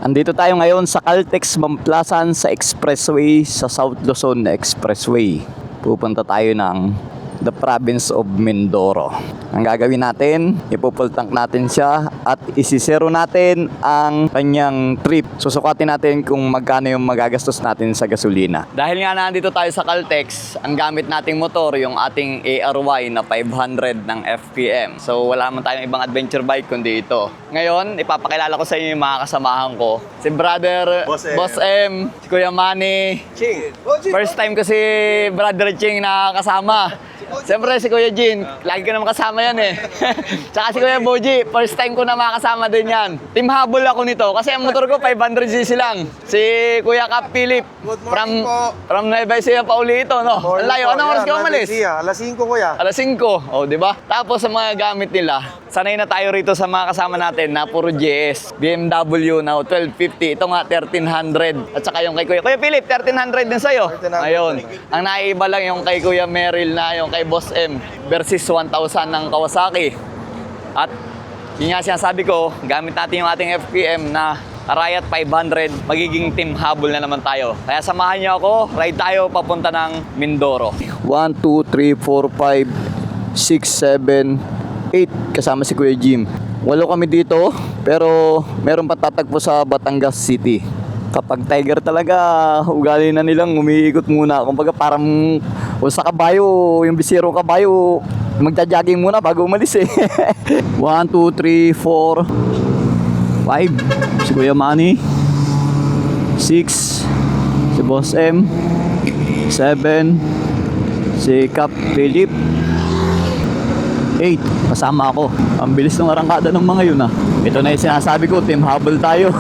Andito tayo ngayon sa Caltex Mamplasan sa Expressway sa South Luzon Expressway. Pupunta tayo ng the province of Mindoro. Ang gagawin natin, ipupul tank natin siya at isisero natin ang kanyang trip. Susukatin natin kung magkano yung magagastos natin sa gasolina. Dahil nga nandito tayo sa Caltex, ang gamit nating motor yung ating ARY na 500 ng FPM. So wala man tayong ibang adventure bike kundi ito. Ngayon, ipapakilala ko sa inyo yung mga kasamahan ko. Si Brother Boss M, si Kuya Manny, Ching. first time ko si Brother Ching na kasama. Siyempre si Kuya Jin, lagi ko naman kasama yan eh. Tsaka si Kuya Boji, first time ko na makasama din yan. Team habol ako nito kasi ang motor ko 500cc lang. Si Kuya Cap Philip from Nueva Ecija pa uli ito, no? Ang layo, anong oras ka umalis? Alas 5 kuya. Alas 5, oh, di ba? Tapos sa mga gamit nila, sanay na tayo rito sa mga kasama natin na puro GS, BMW na 1250, ito nga 1300. At saka yung kay Kuya Philip, 1300 din sa'yo. 1300. Ayun. Ang naiiba lang yung kay Kuya Merrill na yung kay Boss M versus 1000 ng Kawasaki. At yun nga sinasabi ko, gamit natin yung ating FPM na Arayat 500, magiging team habol na naman tayo. Kaya samahan niyo ako, ride tayo papunta ng Mindoro. 1, 2, 3, 4, 5, 6, 7, 8 kasama si Kuya Jim. 8 kami dito, pero meron pa tatagpo sa Batangas City. Kapag tiger talaga, ugali na nilang umiikot muna. Kumbaga parang kung sa kabayo, yung bisirong kabayo, magja-jogging muna bago umalis eh. 1, 2, 3, 4, 5 si Kuya Manny, 6 si Boss M, 7 si Cap Philip, 8 kasama ako. Ang bilis ng arangkada ng mga yun ah. Ito na yung sinasabi ko, team habol tayo.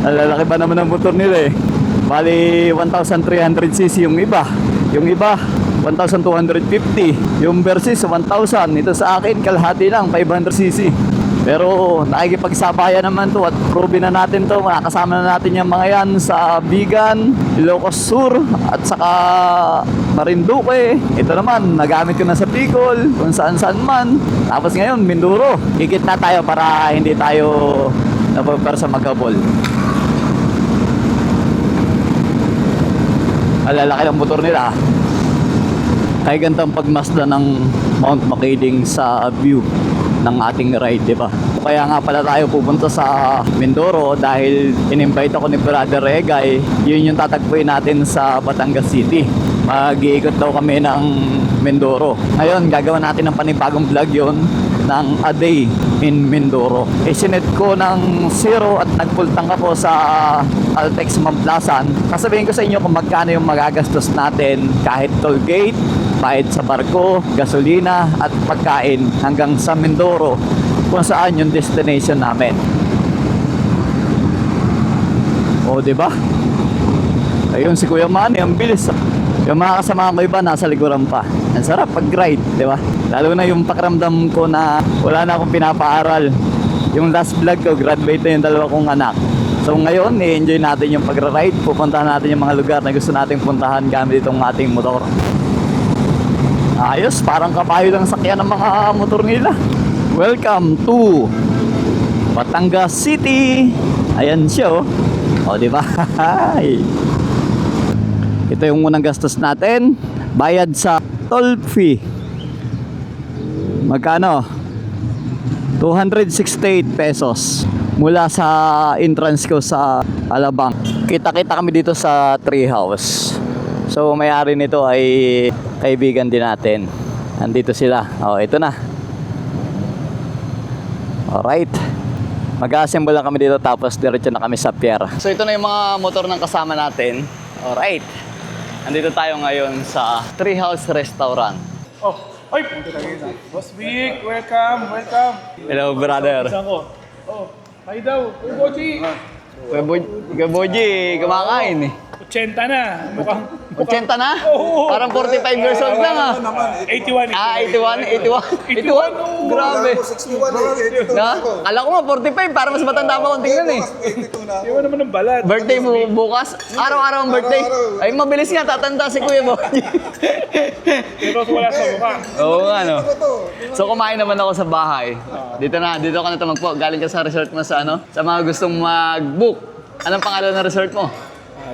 Lalaki pa naman ang motor nila eh. Bali 1300cc yung iba. Yung iba 1250. Yung versus 1000. Ito sa akin kalahati lang 500cc. Pero nakikipagsabayan naman to at proven na natin to. Makakasama na natin yung mga yan sa Bigan, Ilocos Sur at saka Marinduque. Ito naman, nagamit ko na sa Bicol, kung saan-saan man. Tapos ngayon, Mindoro. Higit na tayo para hindi tayo napagpersa magkabol. Alalaki ng motor nila. Kaya gantang pagmasda ng Mount Makiling sa view ng ating ride, di ba? Kaya nga pala tayo pupunta sa Mindoro dahil in-invite ako ni Brother Egay. Yun yung tatagpuin natin sa Batangas City. Mag-iikot daw kami ng Mindoro. Ngayon, gagawa natin ng panibagong vlog yon ng A Day in Mindoro. Isinet ko ng 0 at nagpultang ako sa Caltex Mamplasan. Sasabihin ko sa inyo kung magkano yung magagastos natin kahit toll gate, bayad sa barko, gasolina at pagkain hanggang sa Mindoro kung saan yung destination namin. O, di ba? Ayun si Kuya Manny, ang bilis. Yung mga kasama ko iba nasa likuran pa. Ang sarap pag-ride, di ba? Lalo na yung pakiramdam ko na wala na akong pinapaaral. Yung last vlog ko, graduate na yung 2 kong anak. So ngayon, i-enjoy natin yung pag-ride. Pupuntahan natin yung mga lugar na gusto nating puntahan gamit itong ating motor. Ayos, parang kabayo lang sakyan ng mga motor nila. Welcome to Batangas City. Ayan siya oh. O, di ba? Ito yung unang gastos natin. Bayad sa toll fee. Magkano? 268 pesos mula sa entrance ko sa Alabang. Kita-kita kami dito sa Treehouse. So may-ari nito ay kaibigan din natin. Andito sila. Oh, ito na. Alright. Mag-assemble lang kami dito tapos diretso na kami sa pier. So ito na yung mga motor ng kasama natin. Alright. Andito tayo ngayon sa Treehouse Restaurant. Oh, ay! Boss Vic, welcome, welcome. Hello, brother. Saan ko? Oh, hi daw. Uy, Boji. Kuya Boji, kumakain eh. 80 na. 80 na? Oo. Parang 45 years old lang ah. 81. Ah, 81? 81? Grabe. 61 eh. 82 Na? Kala ko nga 45, para mas matanda pa akong tingnan eh. 82 na ako. Iwan naman ng balat. Birthday mo bukas? Araw-araw ang birthday? Ay, mabilis nga, tatanda si Kuya Boy. Pero wala sa mukha. Oo nga, no? Ano to? So, kumain naman ako sa bahay. Dito ka na tumagpo. Galing ka sa resort mo sa ano? Sa mga gustong mag-book. Anong pangalan ng resort mo?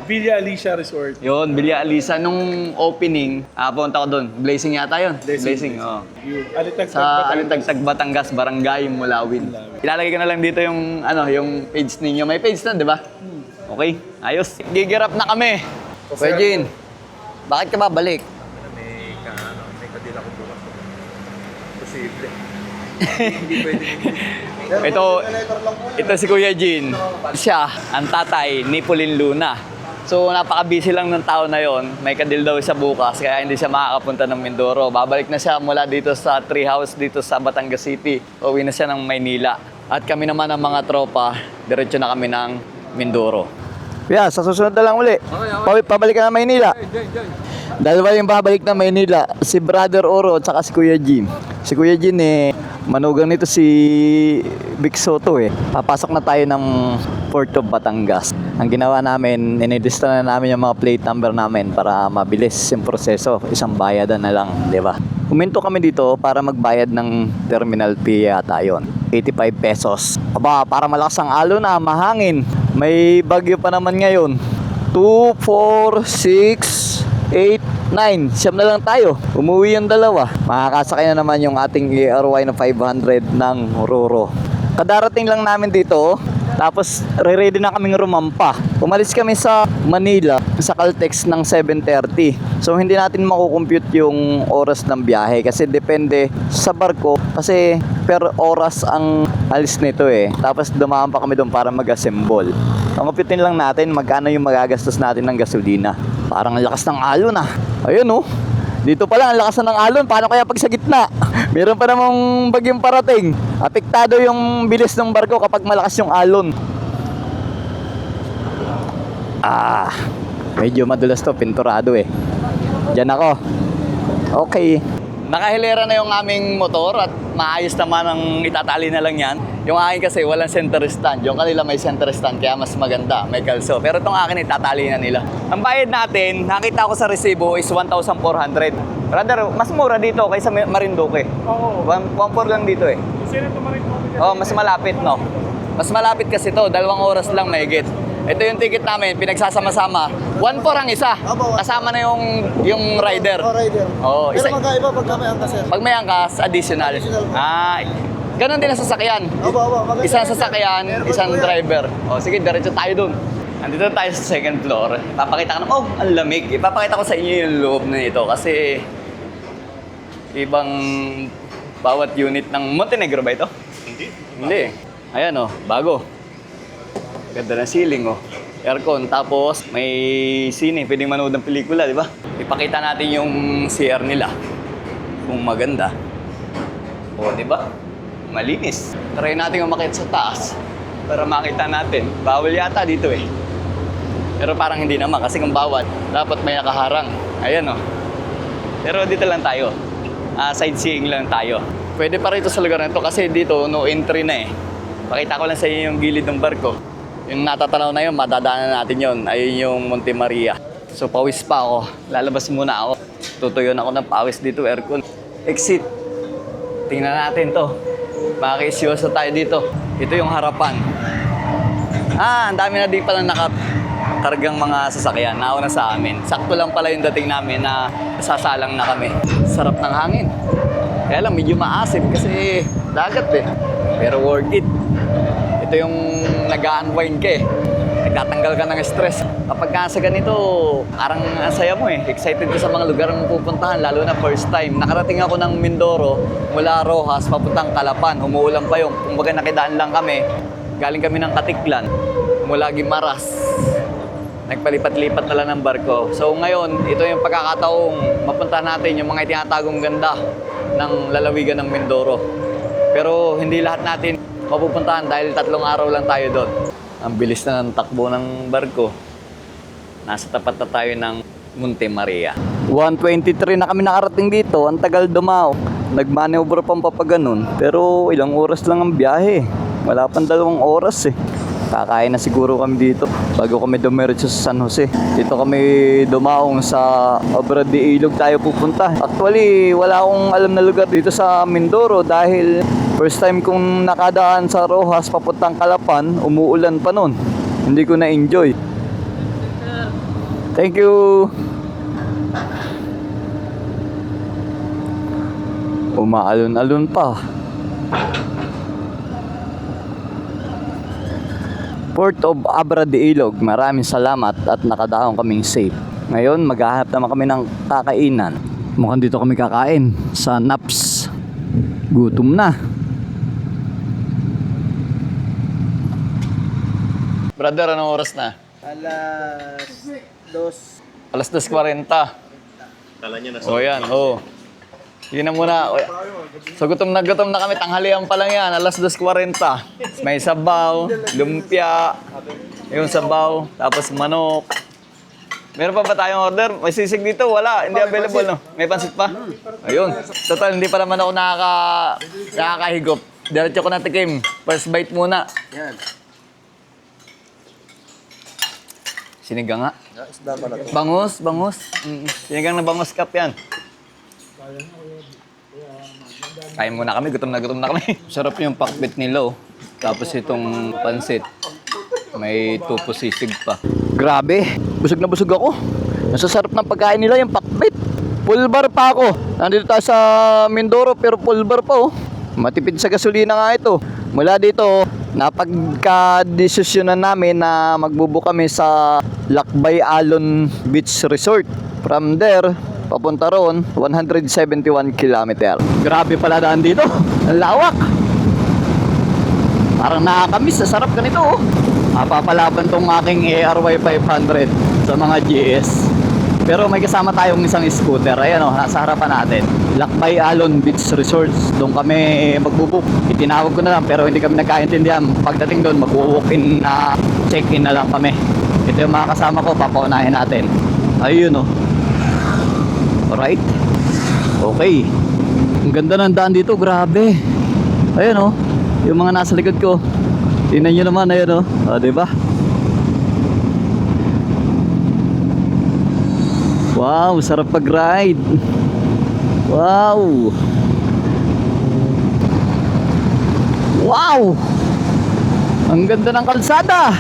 Villa Alicia Resort. Yun, Villa Alisa. Nung opening, punta ko doon. Blazing yata yun. Blazing. oo. Yung Alitag Sa Alintagtag, Batangas, Barangay, Mulawin. Ilalagay ko na lang dito yung, yung page ninyo. May page na, di ba? Okay, ayos. Gigirap na kami. Kuya Jean, bakit ka babalik? May kadila ko bukas. Posible. Ito si Kuya Jean. Siya, ang tatay ni Pauline Luna. So, napaka-busy lang ng tao na yon. May kadil daw siya bukas, kaya hindi siya makakapunta ng Mindoro. Babalik na siya mula dito sa Treehouse, dito sa Batangas City. Uwi na siya ng Maynila. At kami naman ang mga tropa, diretso na kami ng Mindoro. Yeah, sa susunod na lang uli. Pabalik ka na Maynila. Dalawa yung babalik na Maynila, si Brother Oro at saka si Kuya Jim. Si Kuya Jim manugang nito si Vic Soto Papasok na tayo ng Port of Batangas. Ang ginawa namin, inidista na namin yung mga plate number namin para mabilis yung proseso. Isang bayadan na lang, di ba? Huminto kami dito para magbayad ng terminal fee yata yun. 85 pesos. Aba, para malakas ang alon na, mahangin. May bagyo pa naman ngayon. 2, 4, 6, 8, 9. Siyam na lang tayo. Umuwi yung dalawa. Makakasakay na naman yung ating ARY na 500 ng Roro. Kadarating lang namin dito. Tapos, re-ready na kaming rumampa. Umalis kami sa Manila, sa Caltex ng 7:30. So, hindi natin makukompute yung oras ng biyahe kasi depende sa barko. Kasi per oras ang alis nito Tapos, dumaan pa kami doon para mag-assemble. Computein lang natin magkano yung magagastos natin ng gasolina. Parang ang lakas ng alon Ayun Dito pala ang lakas ng alon. Paano kaya pag sa gitna? Meron pa namang bagyong parating. Apektado yung bilis ng barko kapag malakas yung alon. Medyo madulas to, pinturado Diyan ako. Okay. Nakahilera na yung aming motor at maayos naman ang itatali na lang yan. Yung akin kasi walang center stand. Yung kanila may center stand kaya mas maganda, may kalso. Pero itong akin itatali na nila. Ang bayad natin, nakita ko sa resibo is 1,400. Rather, mas mura dito kaysa Marinduque. Oo. 1,400 lang dito Sino tumarik mo? Oh, mas malapit no. Mas malapit kasi to, 2 oras lang mahigit. Ito yung ticket namin, pinagsasama-sama. 1,400 ang isa. Kasama na yung rider. rider. Oh, Pero magkaiba pagka may angkas sir. Pag may angkas, additional. Ganon din ang sasakyan. Maganda. Isang sasakyan, isang driver. O sige, diretso tayo dun. Andito tayo sa second floor. Papakita ko ang lamig. Ipapakita ko sa inyo yung loob na ito kasi ibang bawat unit ng Montenegro ba ito? Hindi. Ayan bago. Ganda ng ceiling aircon, tapos may sine, pwedeng manood ng pelikula, di ba? Ipakita natin yung CR nila. Kung maganda. O, di ba? Malinis. Try natin umakyat sa taas para makita natin. Bawal yata dito Pero parang hindi naman kasi kung bawal, dapat may nakaharang. Ayan Pero dito lang tayo. Sightseeing lang tayo. Pwede pa rito sa lugar na ito kasi dito no entry na Pakita ko lang sa inyo yung gilid ng barko. Yung natatanaw na yun, madadaanan natin yun. Ayun yung Monte Maria. So, pawis pa ako. Lalabas muna ako. Tutuyon ako ng pawis dito, aircon. Exit. Tingnan natin to. Makakisyoso tayo dito. Ito yung harapan. Ang dami na di pala nakakargang mga sasakyan. Nauna sa amin. Sakto lang pala yung dating namin na sasalang na kami. Sarap ng hangin. Kaya lang, medyo maasim kasi dagat Pero worth it. Ito yung nag-unwind ka Nagtatanggal ka ng stress. Kapag sa ganito, parang ang saya mo Excited ka sa mga lugar mong pupuntahan, lalo na first time. Nakarating ako ng Mindoro, mula Rojas, papuntang Calapan. Umuulan pa yung, kumbaga nakidaan lang kami. Galing kami ng Katiklan, mula Guimaras. Nagpalipat-lipat na lang ng barko. So ngayon, ito yung pagkakataong mapuntahan natin yung mga itinatagong ganda ng lalawigan ng Mindoro. Pero hindi lahat natin mapupuntahan dahil 3 araw lang tayo doon. Ang bilis na ng takbo ng barko. Nasa tapat na tayo ng Monte Maria. 1:23 na kami nakarating dito. Ang tagal dumao. Nag-maneuver pang papaganon. Pero ilang oras lang ang biyahe. Wala pang 2 oras eh. Kakain na siguro kami dito bago kami dumiretso sa San Jose. Dito kami dumaong sa Obra de Ilog tayo pupunta. Actually, wala akong alam na lugar dito sa Mindoro dahil first time kong nakadaan sa Rojas papuntang Calapan, umuulan pa nun. Hindi ko na-enjoy. Thank you! Umaalon-alon pa. Port of Abra de Ilog, maraming salamat at nakadaong kaming safe. Ngayon, maghahanap naman kami ng kakainan. Mukhang dito kami kakain sa Naps. Gutom na. Brother, anong oras na? Alas 2:40. Kala niya na O yan, o. Yun na muna. So gutom na kami. Tanghalian pa lang yan. Alas 2:40. May sabaw, lumpia, yung sabaw, tapos manok. Meron pa ba tayong order? May sisig dito? Wala. Hindi available, no? May pansit pa? Ayun. Total, hindi pa naman ako nakakahigop. Diretso ko na tikim. First bite muna. Yan. Sinigang nga. Isda pala to. Bangus. Sinigang na bangus cup yan. Kain muna kami, gutom na kami. Sarap yung pakbit nila, oh. Tapos itong pansit. May tupo sisig pa. Grabe, busog na busog ako. Nasasarap ng pagkain nila yung pakbit. Full bar pa ako. Nandito tayo sa Mindoro pero full bar pa, oh. Matipid sa gasolina nga ito. Mula dito, napagka-desisyonan namin na magbubook kami sa Lakbay Alon Beach Resort. From there, papunta roon, 171 km. Grabe pala daan dito. Ang lawak. Parang nakakamiss. Sarap ganito, oh. Mapapalaban tong aking ARY 500 sa mga GS. Pero may kasama tayong isang scooter. Ayan, oh, nasa harapan natin. Lakbay Alon Beach Resorts. Doon kami magbubuk. Itinawag ko na lang pero hindi kami nagkaintindihan. Pagdating doon, mag-walk-in na check-in na lang kami. Ito yung mga kasama ko. Papaunahin natin. Ayun, oh. Alright. Okay. Ang ganda ng daan dito. Grabe. Ayun, oh. Yung mga nasa likod ko. Tingnan nyo naman. Ayun, oh. O, diba? Wow, sarap pag-ride. Wow. Wow. Ang ganda ng kalsada.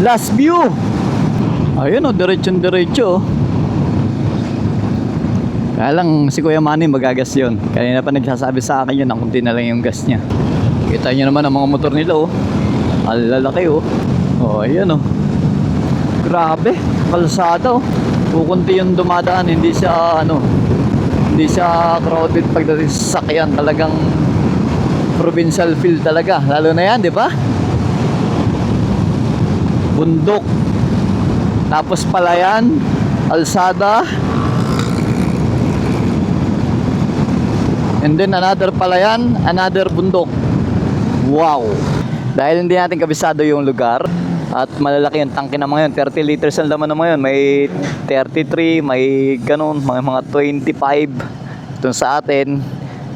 Last view. Ayun, oh. Diretso. Kaya lang si Kuya Manny magagas yun. Kanina pa nagsasabi sa akin yun na kunti na lang yung gas niya. Kita nyo naman ang mga motor nila, oh. Ang lalaki, oh. Oh, ayan, oh. Grabe, kalsada, oh. Kukunti yung dumadaan, hindi siya crowded pagdating sa sakyan. Talagang provincial feel talaga. Lalo na yan, di ba? Bundok. Tapos palayan, kalsada. And then another palayan, another bundok. Wow! Dahil hindi natin kabisado yung lugar at malalaki yung tangke na mga yun. 30 liters ang laman na mga yun. May 33, may ganun, mga 25. Ito sa atin,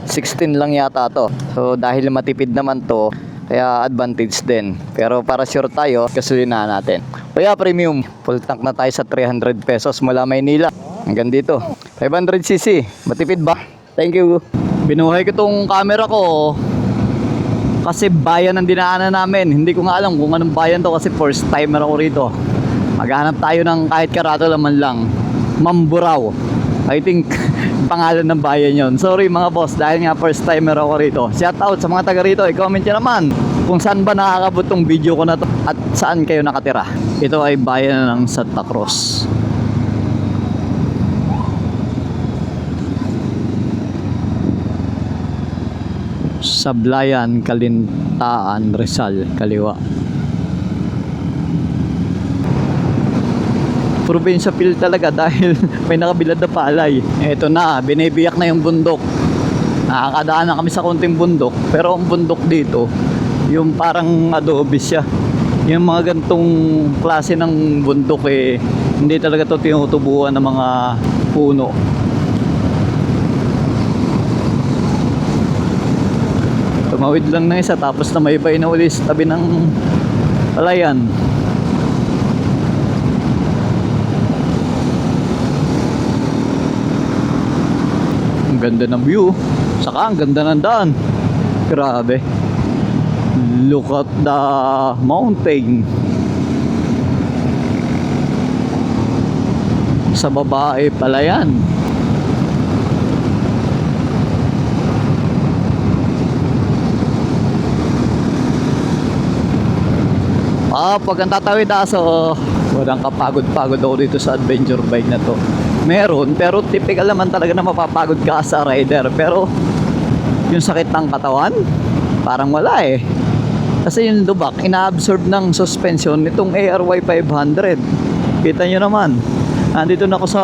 16 lang yata to. So dahil matipid naman to, kaya advantage din. Pero para sure tayo, gasolina natin. Kaya premium, full tank na tayo sa 300 pesos mula Maynila. Hanggang dito. 500cc, matipid ba? Thank you. Binuhay ko tong camera ko kasi bayan ang dinaanan namin. Hindi ko nga alam kung anong bayan to kasi first timer ako rito. Maghanap tayo ng kahit karato naman lang. Mamburao. I think pangalan ng bayan yon. Sorry mga boss dahil nga first timer ako rito. Shout out sa mga taga rito. I-comment nyo naman kung saan ba nakakabot tong video ko na to at saan kayo nakatira. Ito ay bayan ng Santa Cruz. Sablayan, Kalintaan, Rizal, kaliwa. Probinsya feel talaga dahil may nakabilad na palay. Eto na, binibiyak na yung bundok. Nakakadaan na kami sa konting bundok, pero ang bundok dito, yung parang adobe siya. Yung mga gantong klase ng bundok eh, hindi talaga to tinutubuan ng mga puno. Tumawid lang na isa tapos na may bay na ulis tabi ng palayan. Ang ganda ng view, saka ang ganda ng daan. Grabe. Look at the mountain. Sa baba ay palayan. Pag ang tatawid aso, walang kapagod-pagod ako dito sa adventure bike na to. Meron, pero typical naman talaga na mapapagod ka sa rider. Pero yung sakit ng katawan, parang wala eh. Kasi yung lubak, ina-absorb ng suspension nitong ARY 500. Kita nyo naman, andito na ako sa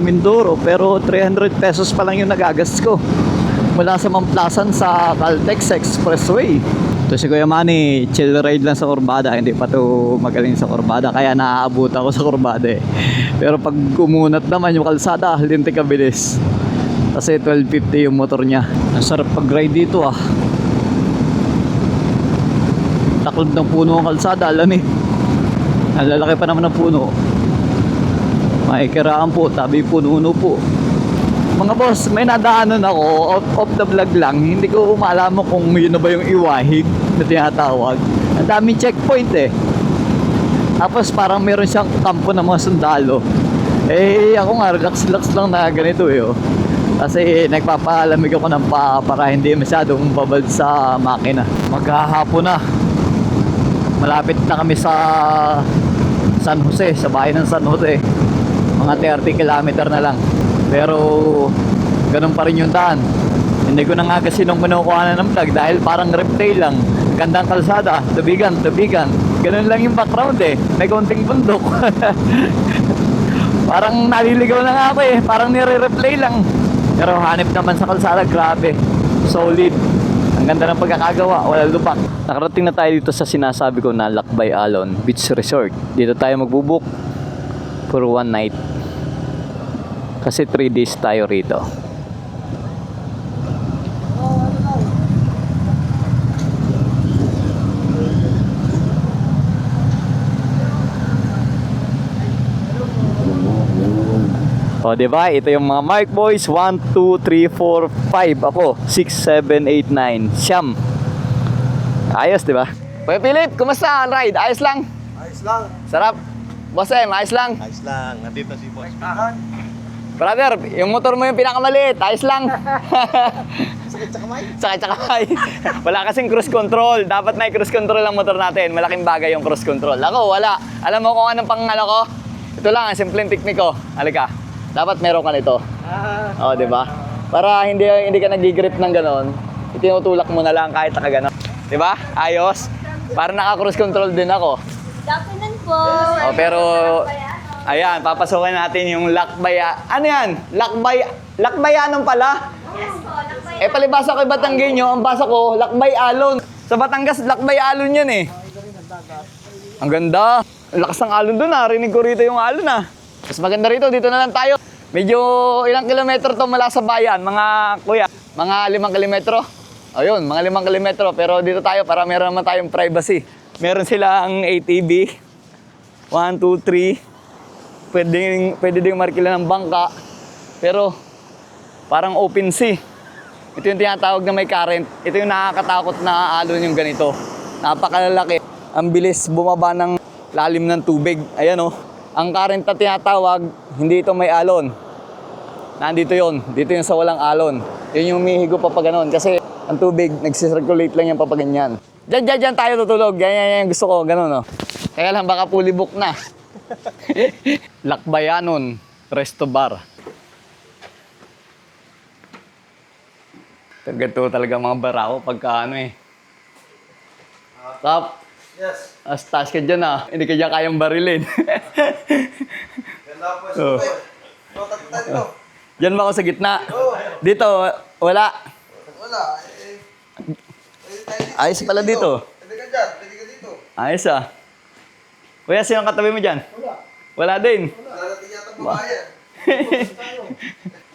Mindoro, pero 300 pesos pa lang yung nagagas ko. Mula sa Mamplasan sa Caltex Expressway. Ito si Kuya Manny, chill ride lang sa kurbada. Hindi pa to magaling sa kurbada, kaya naaabot ako sa kurbada eh. Pero pag kumunat naman yung kalsada, lintik ka bilis. Kasi 1250 yung motor niya. Ang sarap pag-ride dito ah. Taklob ng puno ang kalsada, alam eh. Ang lalaki pa naman ng puno. Makikiraan po, tabi puno po. Mga boss, may nadaanan ako off the vlog lang. Hindi ko malaman kung yun na ba yung iwahig na tinatawag. Ang daming checkpoint eh. Tapos parang meron siyang kampo ng mga sundalo. Eh ako nga, relax lang na ganito eh oh. Kasi nagpapalamig ako ng paa para hindi masyadong babad sa makina. Maghahapon na. Malapit na kami sa San Jose, sa bahay ng San Jose. Mga 30 kilometer na lang. Pero ganun pa rin yung daan. Hindi ko na nga kasi nung kinukuha na ng vlog dahil parang reptile lang. Gandang kalsada, tubigan. Ganun lang yung background eh. May konting bundok. Parang naliligaw na nga ako eh. Parang nire-replay lang. Pero hanip naman sa kalsada, grabe. Solid. Ang ganda ng pagkakagawa, wala lubak. Nakarating na tayo dito sa sinasabi ko na Lakbay Alon Beach Resort. Dito tayo magbubook for one night. Kasi 3 days tayo rito. O, diba? Ito yung mga Mark Boys. 1, 2, 3, 4, 5. Ako, 6, 7, 8, 9. Siyam. Ayos, diba? Kuya Philip, kumusta ang ride? Ayos lang? Ayos lang. Sarap? Boss M, ayos lang? Ayos lang. Nandito si Boss. Brother, yung motor mo yung pinakamaliit. Ayos lang. Sakit sa kamay. Sakit sa kamay. Wala kasing cruise control. Dapat may cruise control ang motor natin. Malaking bagay yung cruise control. Ako, wala. Alam mo kung anong pangalo ko? Ito lang, ang simpleng technique ko. Halika. Dapat meron ka nito. Oo, di ba? Para hindi ka nag-grip ng ganon, itinutulak mo na lang kahit nakaganon. Di ba? Ayos. Para naka-cruise control din ako. Dapinan po. Oh, pero ayan, papasukin natin yung Lakbaya. Ano yan? Lakbayanon pala? Yes po, nakbay. Eh, palibasa ko Batanggenyo, ang basa ko, Lakbay Alon. Sa Batangas, Lakbay Alon yan eh. Ang ganda. Ang lakas ng alon doon ah. Rinig ko rito yung alon ah. Mas maganda rito, dito na lang tayo. Medyo ilang kilometro to mula sa bayan, mga kuya? Mga 5 kilometro? Ayun, mga 5 kilometro. Pero dito tayo para meron naman tayong privacy. Meron silang ATV. 1, 2, 3. Pwede ding markila ng bangka. Pero parang open sea. Ito yung tinatawag na may current. Ito yung nakakatakot na alon yung ganito. Napakalalaki. Ang bilis bumaba ng lalim ng tubig. Ayan oh. Ang current na tinatawag, hindi ito may alon. Nandito yon. Dito yung sa walang alon. Yun yung umihigo pa pa ganun. Kasi ang tubig, nagsisirculate lang yan pa pa ganyan. Diyan tayo tutulog. Ganyan yung gusto ko. Ganun oh. Kaya lang baka fully book na. Lakbayanon Resto Bar. Ganito talaga mga barako pagka ano eh. Tap. Yes. Taas ka dyan ah. Hindi ka dyan kayang barilin. Ganda po sa Oh. dito. Diyan ba ako sa gitna? Dito, wala. Wala. Ayos pala dito. Pwede ka dyan. Pwede ka dito. Ayos ah. Kuya, sino ang katabi mo dyan? Wala din. Darating yata babayan.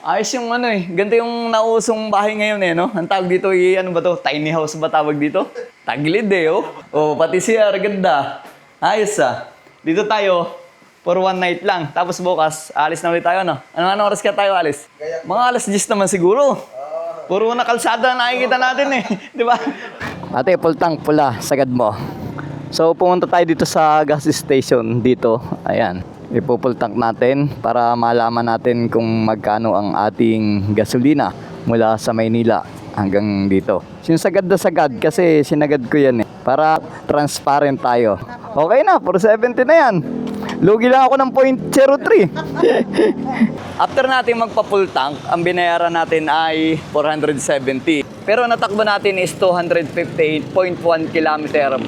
Ayos yung ano eh. Ganito yung nausong bahay ngayon eh, no? Ang tawag dito, ano ba to? Tiny house ba tawag dito? Tagilid eh, oh. Oh, pati siya, ganda. Ayos ah. Dito tayo, for one night lang. Tapos bukas, alis na ulit tayo, no? Anong oras kaya tayo alis? Mga alas 10 naman siguro. Puro na kalsada na nakikita natin eh. Di ba? Ate, full tank pula, sagad mo. So, pumunta tayo dito sa gas station dito. Ayan. Ipo-full tank natin para malaman natin kung magkano ang ating gasolina mula sa Maynila hanggang dito. Sinasagad na sagad kasi sinagad ko yan eh. Para transparent tayo. Okay na, 470 na yan. Lugi lang ako ng 0.03. After natin magpa-full tank, ang binayaran natin ay 470. Pero natakbo natin is 258.1 km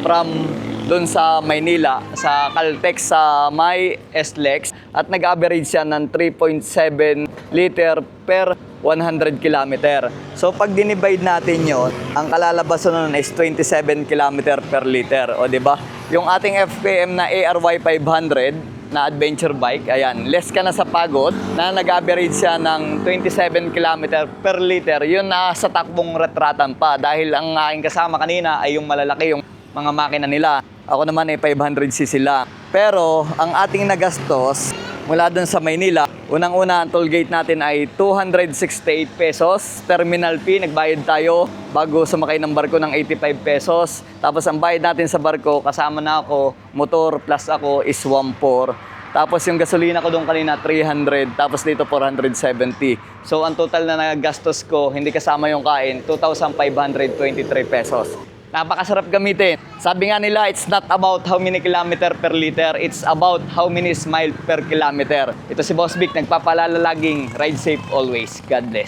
from doon sa Maynila, sa Caltex, sa may SLEX. At nag-average siya ng 3.7 liter per 100 km. So pag dinivide natin yon, ang kalalabasan nun is 27 km per liter. O di ba? Yung ating FPM na ARY 500 na adventure bike, ayan, less ka na sa pagod, na nag-average siya ng 27 km per liter. Yun na sa takbong retratan pa. Dahil ang aking kasama kanina ay yung malalaki, yung mga makina nila. Ako naman ay 500cc lang. Pero ang ating nagastos mula dun sa Maynila, unang-una ang toll gate natin ay 268 pesos. Terminal fee, nagbayad tayo bago sumakay ng barko ng 85 pesos. Tapos ang bayad natin sa barko, kasama na ako, motor plus ako is 1.4. Tapos yung gasolina ko doon kanina 300, tapos dito 470. So ang total na nagastos ko, hindi kasama yung kain, 2,523 pesos. Napakasarap gamitin. Sabi nga nila, it's not about how many kilometer per liter, it's about how many smile per kilometer. Ito si Boss Vic, nagpapalala laging, ride safe always. God bless.